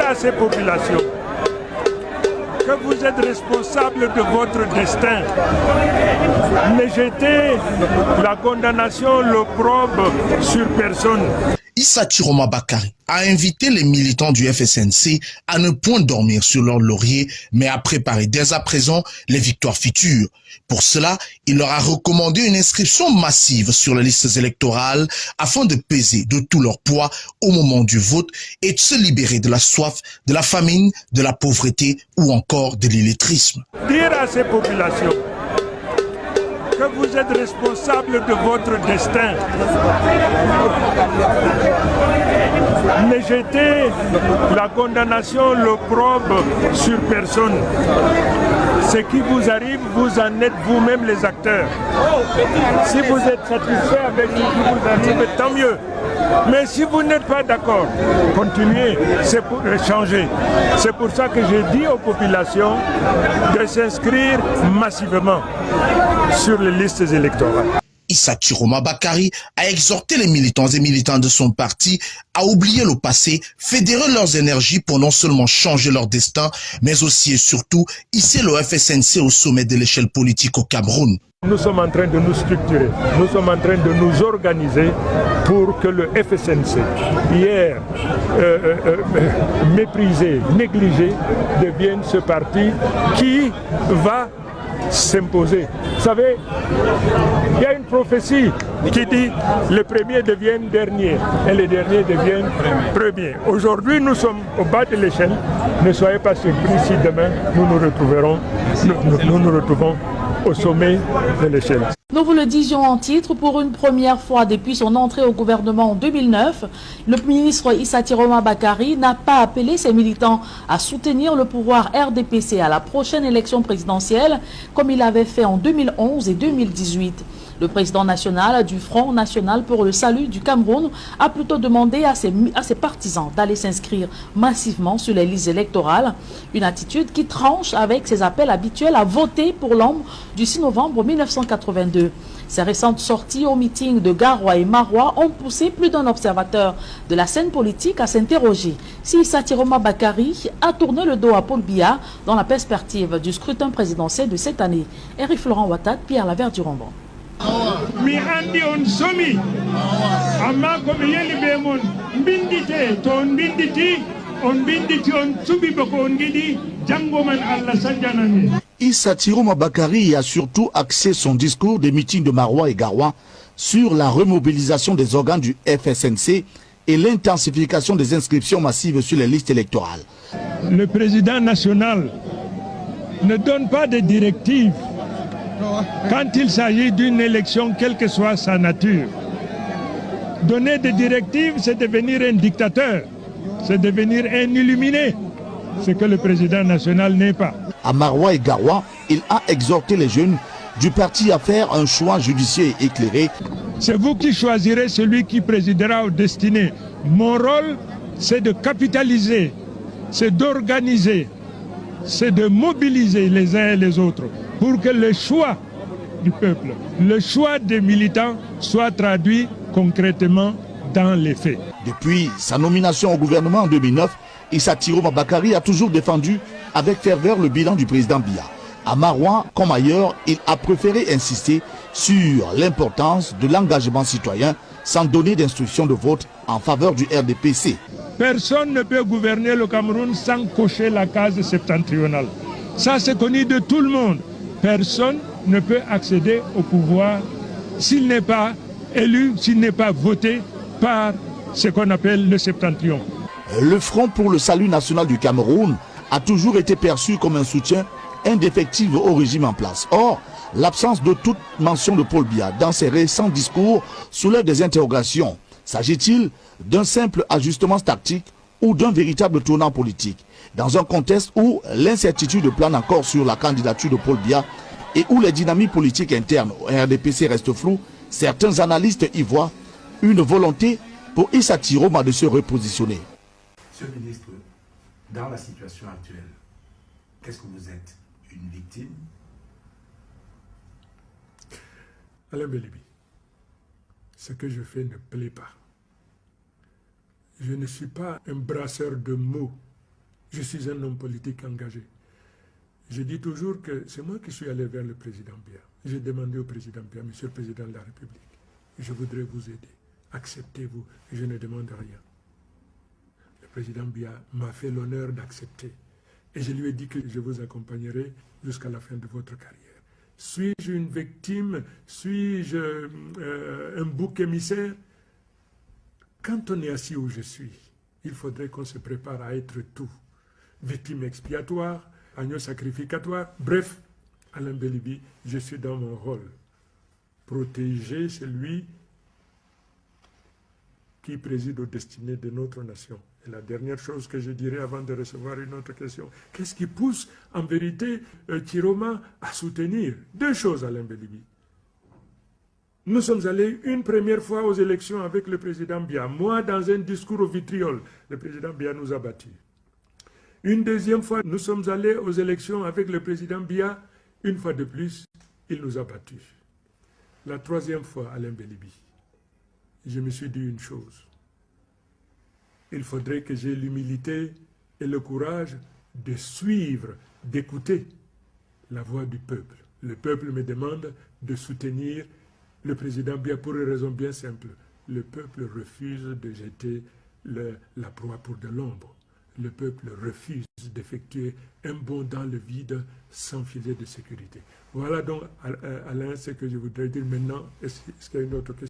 dire à ces populations que vous êtes responsables de votre destin. Ne jetez la condamnation, l'opprobre sur personne. Issa Chiroma Bakary a invité les militants du FSNC à ne point dormir sur leur laurier, mais à préparer dès à présent les victoires futures. Pour cela, il leur a recommandé une inscription massive sur les listes électorales afin de peser de tout leur poids au moment du vote et de se libérer de la soif, de la famine, de la pauvreté ou encore de l'illettrisme. Dire à ces populations que vous êtes responsables de votre destin. Ne jetez la condamnation, l'opprobre sur personne. Ce qui vous arrive, vous en êtes vous-même les acteurs. Si vous êtes satisfait avec ce qui vous arrive, tant mieux. Mais si vous n'êtes pas d'accord, continuez, c'est pour changer. C'est pour ça que j'ai dit aux populations de s'inscrire massivement sur les listes électorales. Issa Chiroma Bakary a exhorté les militants et militantes de son parti à oublier le passé, fédérer leurs énergies pour non seulement changer leur destin, mais aussi et surtout hisser le FSNC au sommet de l'échelle politique au Cameroun. Nous sommes en train de nous structurer, nous sommes en train de nous organiser pour que le FSNC, hier méprisé, négligé, devienne ce parti qui va s'imposer. Vous savez, il y a une prophétie qui dit les premiers deviennent derniers et les derniers deviennent premiers. Aujourd'hui, nous sommes au bas de l'échelle. Ne soyez pas surpris si demain nous nous retrouvons au sommet de l'échelle. Nous vous le disions en titre, pour une première fois depuis son entrée au gouvernement en 2009, le ministre Issa Chiroma Bakary n'a pas appelé ses militants à soutenir le pouvoir RDPC à la prochaine élection présidentielle, comme il l'avait fait en 2011 et 2018. Le président national du Front National pour le Salut du Cameroun a plutôt demandé à ses partisans d'aller s'inscrire massivement sur les listes électorales, une attitude qui tranche avec ses appels habituels à voter pour l'homme du 6 novembre 1982. Ces récentes sorties au meeting de Garoua et Maroua ont poussé plus d'un observateur de la scène politique à s'interroger si Issa Chiroma Bakary a tourné le dos à Paul Biya dans la perspective du scrutin présidentiel de cette année. Eric Florent Ouattara, Pierre Lavert-Durambon. Mi andi on somi amma ko mi yeli be mon bindite to on binditi on subi bako on gidi jango man Allah sanjanami. Issa Chiroma Bakary a surtout axé son discours des meetings de Maroua et Garoua sur la remobilisation des organes du FSNC et l'intensification des inscriptions massives sur les listes électorales. Le président national ne donne pas de directives quand il s'agit d'une élection, quelle que soit sa nature. Donner des directives, c'est devenir un dictateur, c'est devenir un illuminé, ce que le président national n'est pas. À Maroua et Garoua, il a exhorté les jeunes du parti à faire un choix judicieux et éclairé. C'est vous qui choisirez celui qui présidera aux destinées. Mon rôle, c'est de capitaliser, c'est d'organiser, c'est de mobiliser les uns et les autres pour que le choix du peuple, le choix des militants soit traduit concrètement dans les faits. Depuis sa nomination au gouvernement en 2009, Issa Chiroma Bakary a toujours défendu avec ferveur le bilan du président Biya. À Maroua comme ailleurs, il a préféré insister sur l'importance de l'engagement citoyen sans donner d'instructions de vote en faveur du RDPC. Personne ne peut gouverner le Cameroun sans cocher la case septentrionale. Ça, c'est connu de tout le monde. Personne ne peut accéder au pouvoir s'il n'est pas élu, s'il n'est pas voté par ce qu'on appelle le septentrion. Le Front pour le Salut national du Cameroun a toujours été perçu comme un soutien indéfectible au régime en place. Or, l'absence de toute mention de Paul Biya dans ses récents discours soulève des interrogations. S'agit-il d'un simple ajustement tactique ou d'un véritable tournant politique? Dans un contexte où l'incertitude plane encore sur la candidature de Paul Biya et où les dynamiques politiques internes au RDPC restent floues, certains analystes y voient une volonté pour Issa Chiroma de se repositionner. Monsieur le ministre, dans la situation actuelle, qu'est-ce que vous êtes? Une victime? Alain Belibi, ce que je fais ne plaît pas. Je ne suis pas un brasseur de mots Je suis un homme politique engagé. Je dis toujours que c'est moi qui suis allé vers le président Biya. J'ai demandé au président Biya, Monsieur le Président de la République, je voudrais vous aider. Acceptez-vous, je ne demande rien. Le président Biya m'a fait l'honneur d'accepter. Et je lui ai dit que je vous accompagnerai jusqu'à la fin de votre carrière. Suis-je une victime? Suis-je un bouc émissaire? Quand on est assis où je suis, il faudrait qu'on se prépare à être tout. Victime expiatoire, agneau sacrificatoire, bref, Alain Belibi, je suis dans mon rôle. Protéger celui qui préside aux destinées de notre nation. Et la dernière chose que je dirais avant de recevoir une autre question, qu'est-ce qui pousse en vérité Chiroma à soutenir? Deux choses, Alain Belibi. Nous sommes allés une première fois aux élections avec le président Biya. Moi, dans un discours au vitriol, le président Biya nous a battus. Une deuxième fois, nous sommes allés aux élections avec le président Biya. Une fois de plus, il nous a battus. La troisième fois, Alain Belibi, je me suis dit une chose. Il faudrait que j'ai l'humilité et le courage de suivre, d'écouter la voix du peuple. Le peuple me demande de soutenir le président Biya pour une raison bien simple. Le peuple refuse de jeter la proie pour de l'ombre. Le peuple refuse d'effectuer un bond dans le vide sans filet de sécurité. Voilà donc, Alain, ce que je voudrais dire maintenant. Est-ce qu'il y a une autre question?